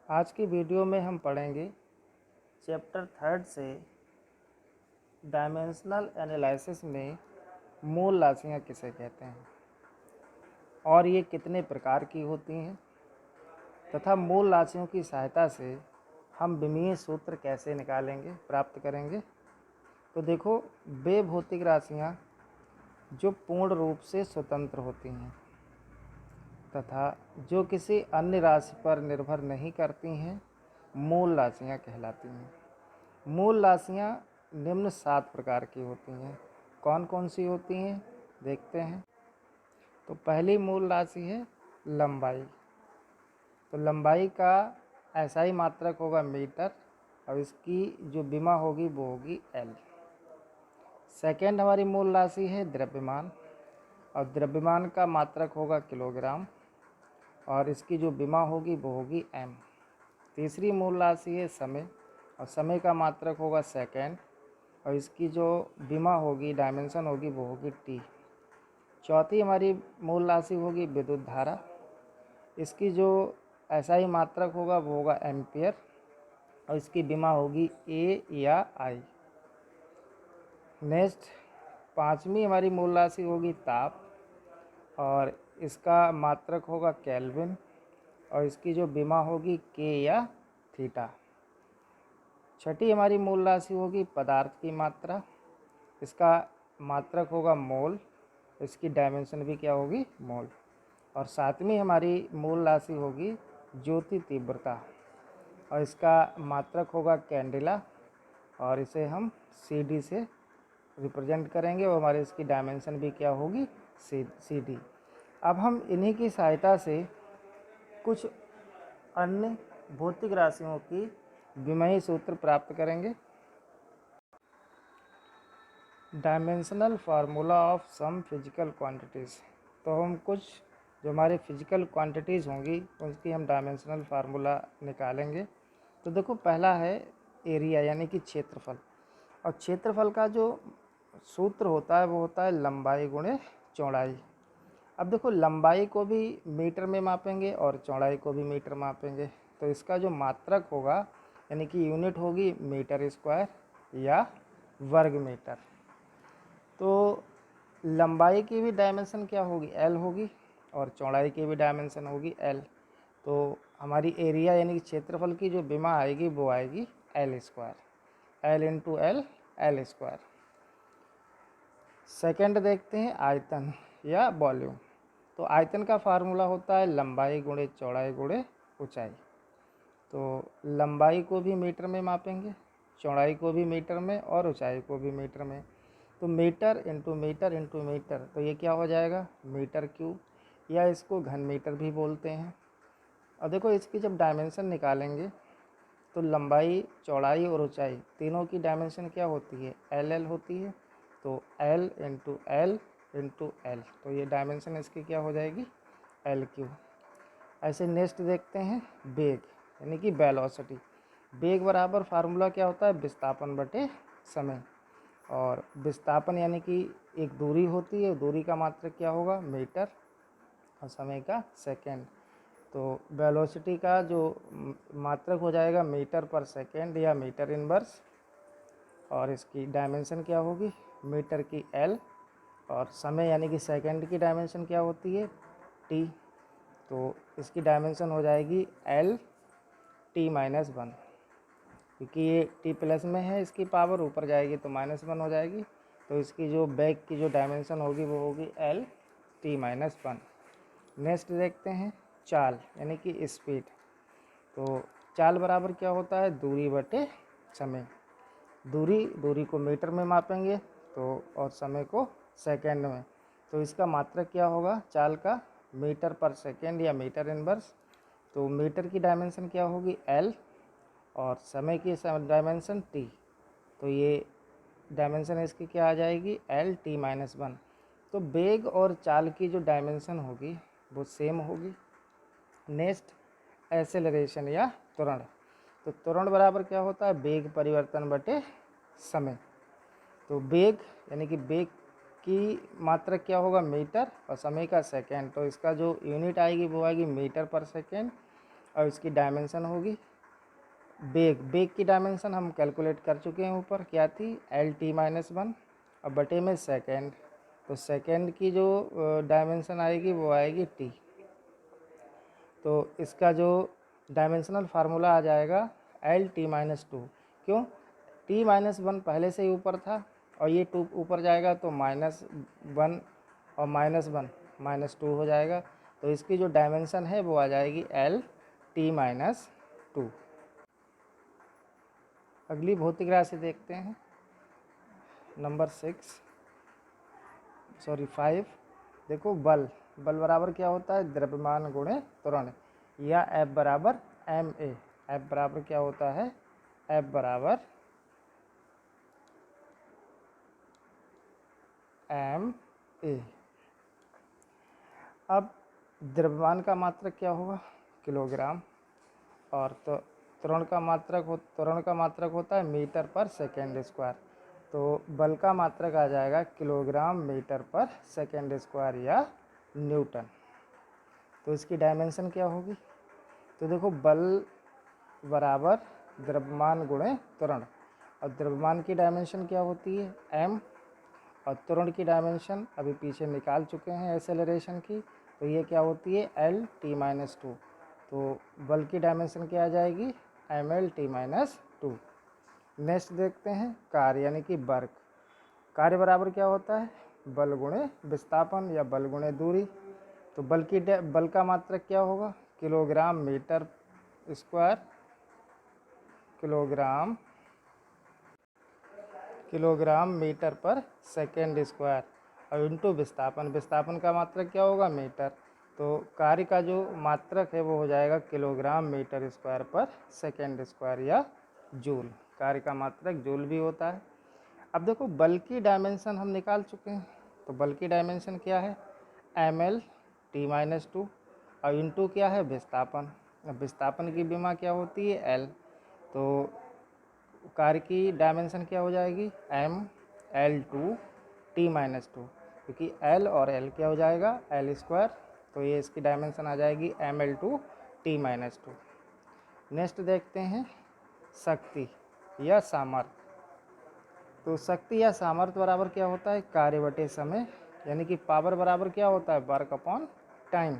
आज की वीडियो में हम पढ़ेंगे चैप्टर 3 से डायमेंशनल एनालिसिस में मूल राशियाँ किसे कहते हैं और ये कितने प्रकार की होती हैं तथा मूल राशियों की सहायता से हम विमीय सूत्र कैसे निकालेंगे प्राप्त करेंगे। तो देखो, वे भौतिक राशियाँ जो पूर्ण रूप से स्वतंत्र होती हैं तथा जो किसी अन्य राशि पर निर्भर नहीं करती हैं मूल राशियाँ कहलाती हैं। मूल राशियाँ निम्न 7 प्रकार की होती हैं। कौन कौन सी होती हैं देखते हैं। तो पहली मूल राशि है लंबाई। तो लंबाई का SI मात्रक होगा मीटर और इसकी जो विमा होगी वो होगी L। सेकेंड हमारी मूल राशि है द्रव्यमान और द्रव्यमान का मात्रक होगा किलोग्राम और इसकी जो विमा होगी वो होगी M। तीसरी मूल राशि है समय और समय का मात्रक होगा सेकेंड और इसकी जो विमा होगी डायमेंशन होगी वो होगी T। चौथी हमारी मूल राशि होगी विद्युत धारा। इसकी जो SI मात्रक होगा वो होगा एम्पियर और इसकी विमा होगी A या I। नेक्स्ट पांचवी हमारी मूल राशि होगी ताप और इसका मात्रक होगा केल्विन और इसकी जो विमा होगी K या थीटा। छठी हमारी मूल राशि होगी पदार्थ की मात्रा। इसका मात्रक होगा मोल, इसकी डायमेंशन भी क्या होगी मोल। और सातवीं हमारी मूल राशि होगी ज्योति तीव्रता और इसका मात्रक होगा कैंडेला और इसे हम CD से रिप्रेजेंट करेंगे और हमारे इसकी डायमेंशन भी क्या होगी CD। अब हम इन्हीं की सहायता से कुछ अन्य भौतिक राशियों की विमेय सूत्र प्राप्त करेंगे। Dimensional formula of some physical quantities. तो हम कुछ जो हमारे फिजिकल क्वांटिटीज़ होंगी उसकी हम डायमेंशनल फार्मूला निकालेंगे। तो देखो, पहला है एरिया यानी कि क्षेत्रफल और क्षेत्रफल का जो सूत्र होता है वो होता है लंबाई गुणे चौड़ाई। अब देखो, लंबाई को भी मीटर में मापेंगे और चौड़ाई को भी मीटर मापेंगे तो इसका जो मात्रक होगा यानी कि यूनिट होगी मीटर स्क्वायर या वर्ग मीटर। तो लंबाई की भी डायमेंशन क्या होगी L होगी और चौड़ाई की भी डायमेंशन होगी L। तो हमारी एरिया यानी कि क्षेत्रफल की जो विमा आएगी वो आएगी L square, L into L square. Second देखते हैं आयतन या वॉल्यूम। तो आयतन का फार्मूला होता है लंबाई गुणे चौड़ाई गुणे ऊंचाई। तो लंबाई को भी मीटर में मापेंगे, चौड़ाई को भी मीटर में और ऊंचाई को भी मीटर में। तो metre into metre into metre, तो ये क्या हो जाएगा मीटर क्यूब या इसको घन मीटर भी बोलते हैं। और देखो, इसकी जब डायमेंशन निकालेंगे तो लंबाई चौड़ाई और ऊंचाई तीनों की डायमेंशन क्या होती है LL होती है। तो L इंटू L, तो ये डायमेंशन इसकी क्या हो जाएगी L क्यूब। ऐसे नेक्स्ट देखते हैं वेग यानी कि वेलोसिटी। वेग बराबर फार्मूला क्या होता है विस्थापन बटे समय और विस्थापन यानी कि एक दूरी होती है, दूरी का मात्रक क्या होगा मीटर और समय का सेकेंड। तो वेलोसिटी का जो मात्रक हो जाएगा मीटर पर सेकेंड या मीटर इनवर्स और इसकी डायमेंशन क्या होगी मीटर की L और समय यानी कि सेकेंड की डायमेंशन क्या होती है T। तो इसकी डायमेंशन हो जाएगी L T-1 क्योंकि ये T प्लस में है, इसकी पावर ऊपर जाएगी तो -1 हो जाएगी। तो इसकी जो बैक की जो डायमेंशन होगी वो होगी L T-1। नेक्स्ट देखते हैं चाल यानी कि स्पीड। तो चाल बराबर क्या होता है दूरी बटे समय। दूरी को मीटर में मापेंगे तो और समय को सेकंड में। तो इसका मात्रक क्या होगा चाल का मीटर पर सेकंड या मीटर इनवर्स। तो मीटर की डायमेंशन क्या होगी L और समय की डायमेंशन T। तो ये डायमेंशन इसकी क्या आ जाएगी L T-1। तो वेग और चाल की जो डायमेंशन होगी वो सेम होगी। नेक्स्ट एक्सेलरेशन या त्वरण। तो त्वरण बराबर क्या होता है वेग परिवर्तन बटे समय। तो वेग यानी कि वेग की मात्रक क्या होगा मीटर और समय का सेकेंड। तो इसका जो यूनिट आएगी वो आएगी मीटर पर सेकेंड और इसकी डायमेंशन होगी बेग की डायमेंशन हम कैलकुलेट कर चुके हैं ऊपर, क्या थी L t-1 और बटे में सेकेंड, तो सेकेंड की जो डायमेंशन आएगी वो आएगी t। तो इसका जो डायमेंशनल फार्मूला आ जाएगा L t-2। क्यों? t-1 पहले से ही ऊपर था और ये 2 ऊपर जाएगा तो -1 और -1 -2 हो जाएगा। तो इसकी जो डायमेंशन है वो आ जाएगी L t-2। अगली भौतिक राशि देखते हैं, नंबर 5। देखो बल बराबर क्या होता है, द्रव्यमान गुणे त्वरण, या F बराबर ma। F बराबर क्या होता है, F बराबर ma। अब द्रव्यमान का मात्रक क्या होगा, किलोग्राम, और तो त्वरण का मात्रक होता है मीटर पर सेकेंड स्क्वायर। तो बल का मात्रक आ जाएगा kilogram metre per second square या न्यूटन। तो इसकी डायमेंशन क्या होगी, तो देखो बल बराबर द्रव्यमान गुणे त्वरण, और द्रव्यमान की डायमेंशन क्या होती है m, और त्वरण की डायमेंशन अभी पीछे निकाल चुके हैं एक्सेलरेशन की, तो ये क्या होती है L t-2। तो बल की डायमेंशन क्या आ जाएगी mL-t-2। नेक्स्ट देखते हैं कार्य यानी कि वर्क। कार्य बराबर क्या होता है, बल गुणे विस्थापन या बल गुणे दूरी। तो बल का मात्रक क्या होगा, kilogram metre square, kilogram metre per second square, और इंटू विस्थापन का मात्रक क्या होगा, मीटर। तो कार्य का जो मात्रक है वो हो जाएगा किलोग्राम मीटर स्क्वायर पर सेकेंड स्क्वायर या जूल। कार्य का मात्रक जूल भी होता है। अब देखो बल की डायमेंशन हम निकाल चुके हैं, तो बल की डायमेंशन क्या है mL-t-2, और इंटू क्या है विस्थापन। अब विस्थापन की विमा क्या होती है L, तो कार्य की डायमेंशन क्या हो जाएगी mL/t-2, क्योंकि L और L क्या हो जाएगा L², तो ये इसकी डायमेंशन आ जाएगी mL/t-2। नेक्स्ट देखते हैं शक्ति या सामर्थ्य। तो शक्ति या सामर्थ्य बराबर क्या होता है, कार्य बटे समय, यानी कि पावर बराबर क्या होता है वर्क अपॉन टाइम,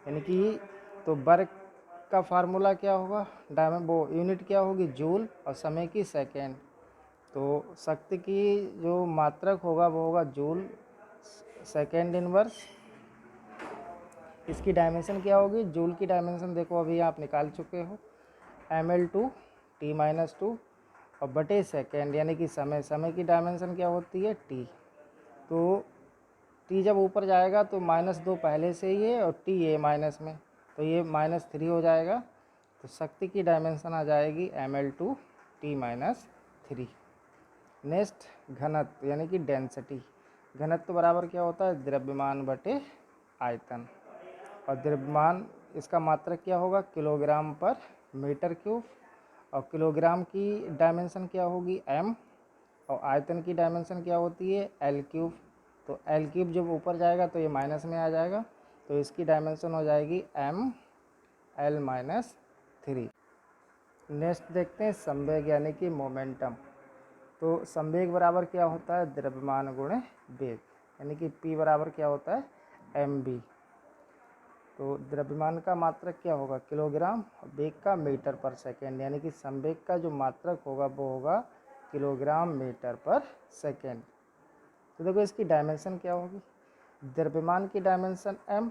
यानी कि तो वर्क का फार्मूला क्या होगा, वो यूनिट क्या होगी जूल, और समय की सेकेंड। तो शक्ति की जो मात्रक होगा वो होगा जूल सेकेंड इनवर्स। इसकी डायमेंशन क्या होगी, जूल की डायमेंशन देखो अभी आप निकाल चुके हो mL/t-2 और बटे सेकेंड, यानी कि समय की डायमेंशन क्या होती है t। तो t जब ऊपर जाएगा तो -2 पहले से ही है और t ये माइनस में, तो ये -3 हो जाएगा। तो शक्ति की डायमेंशन आ जाएगी mL/t-3। नेक्स्ट घनत्व यानी कि डेंसिटी। घनत्व बराबर क्या होता है द्रव्यमान बटे आयतन, और द्रव्यमान इसका मात्रक क्या होगा किलोग्राम पर मीटर क्यूब, और किलोग्राम की डायमेंशन क्या होगी m, और आयतन की डायमेंशन क्या होती है L3। तो L3 जब ऊपर जाएगा तो ये माइनस में आ जाएगा, तो इसकी डायमेंशन हो जाएगी mL-3। नेक्स्ट देखते हैं संवेग यानी कि मोमेंटम। तो संवेग बराबर क्या होता है द्रव्यमान गुणे वेग, यानी कि P बराबर क्या होता है mv। तो द्रव्यमान का मात्रक क्या होगा किलोग्राम, वेग का मीटर पर सेकेंड, यानी कि संवेग का जो मात्रक होगा वो होगा किलोग्राम मीटर पर सेकेंड। तो देखो इसकी डायमेंशन क्या होगी, द्रव्यमान की डायमेंशन m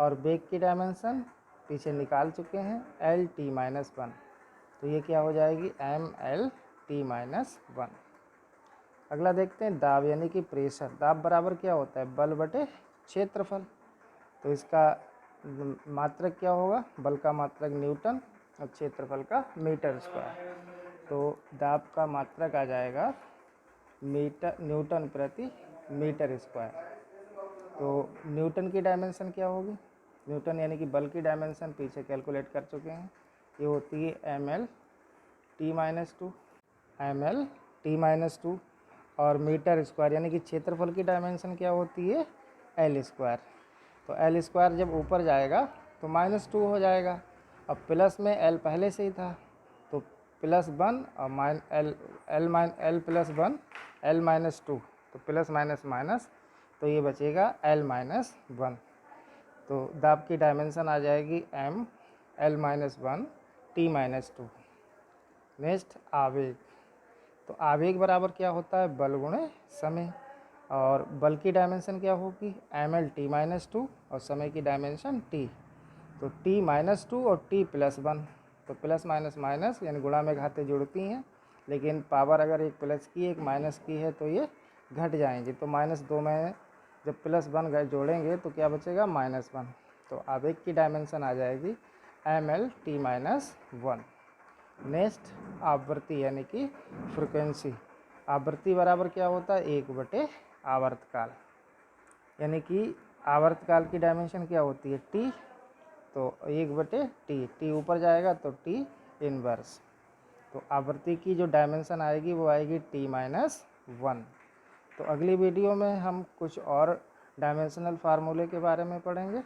और वेग की डायमेंशन पीछे निकाल चुके हैं L-t-1, तो ये क्या हो जाएगी mL-t-1। अगला देखते हैं दाब यानी कि प्रेशर। दाब बराबर क्या होता है बल बटे क्षेत्रफल। तो इसका मात्रक क्या होगा, बल का मात्रक न्यूटन और क्षेत्रफल का मीटर स्क्वायर। तो दाब का मात्रक आ जाएगा न्यूटन प्रति मीटर स्क्वायर। तो न्यूटन की डायमेंशन क्या होगी, न्यूटन यानी कि बल की डायमेंशन पीछे कैलकुलेट कर चुके हैं, ये होती है mL/t-2, और मीटर स्क्वायर यानी कि क्षेत्रफल की डायमेंशन क्या होती है L²। तो L² जब ऊपर जाएगा तो -2 हो जाएगा। अब प्लस में l पहले से ही था, तो +1 और l प्लस 1 l-2, तो प्लस माइनस माइनस, तो ये बचेगा l-1। तो दाब की डायमेंशन आ जाएगी m l-1 t-2। नेक्स्ट आवेग। तो आवेग बराबर क्या होता है, बल गुणे समय, और बल की डायमेंशन क्या होगी ml t-2 और समय की डायमेंशन t। तो t-2 और t+1, तो प्लस माइनस माइनस यानी गुणा में घातें जुड़ती हैं, लेकिन पावर अगर एक प्लस की एक माइनस की है तो ये घट जाएंगी। तो -2 में जब +1 गए जोड़ेंगे तो क्या बचेगा -1। तो आवेग की डायमेंशन आ जाएगी ml t-1। नेक्स्ट आवृत्ति यानी कि फ्रिक्वेंसी। आवृत्ति बराबर क्या होता है, 1/आवर्तकाल, यानी कि आवर्तकाल की डायमेंशन क्या होती है t, तो 1/t, t ऊपर जाएगा तो t इनवर्स। तो आवृत्ति की जो डायमेंशन आएगी वो आएगी t-1। तो अगली वीडियो में हम कुछ और डायमेंशनल फार्मूले के बारे में पढ़ेंगे।